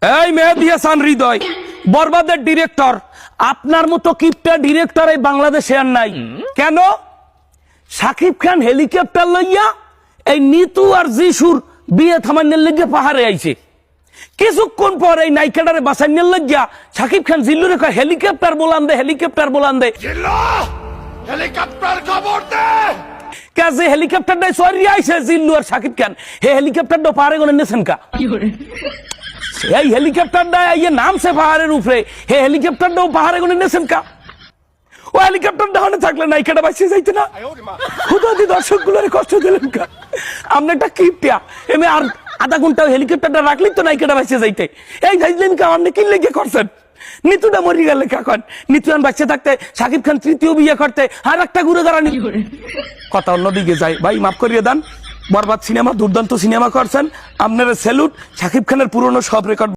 এই মেহেদী হাসান হৃদয় বরবাদের ডিরেক্টর, আপনার মতো কিপটা ডিরেক্টর এই বাংলাদেশে আর নাই। কেন? শাকিব খান হেলিকপ্টার লইয়া এই নিতু আর যিশুর বিয়ে থামানোর লেগে পাহাড়ে আইছে। কিছুক্ষণ পর এই নায়িকাটারে বাঁচানোর লাগিয়া শাকিব খান জিল্লুরে কয় হেলিকপ্টার বলান দে, হেলিকপ্টার বলান দে। হেলিকপ্টার খবর দে। কাজে হেলিকপ্টারটাই সরিয়ে আইছে জিল্লু আর শাকিব খান। হে হেলিকপ্টারটা পাহাড়ে গনে নেছেন কা? এই হেলিকপ্টারটা ইয়ে নামছে পাহাড়ের উপরে, হে হেলিকপ্টারটাও পাহাড়ে গনে নেছেন কা? ও হেলিকপ্টারটা হনে থাকলে নায়িকাটা বাঁচিয়ে যাইতে না? খুদাদি দর্শক গুলোর কষ্ট দিলেন কা? আপনি একটা কিপটিয়া এমনি আর আধা ঘন্টা হেলিকপ্টারটা রাখলি তো নায়িকাটা বাঁচিয়ে যাইতে। এই যাইলেন কা? আপনি কি লেগে করছেন? নিতুটা মরি গেলে কাকন নিতুয়ান বাচ্চা থাকতে শাকিব খান তৃতীয় বিয়ে করতে আর একটা ঘুরে দাঁড়ানি। কথা অন্যদিকে যাই, ভাই মাফ করিয়ে দেন। বরবাদ সিনেমা দুর্দান্ত সিনেমা করছেন, আপনারা স্যালুট। শাকিব খানের পুরনো সব রেকর্ড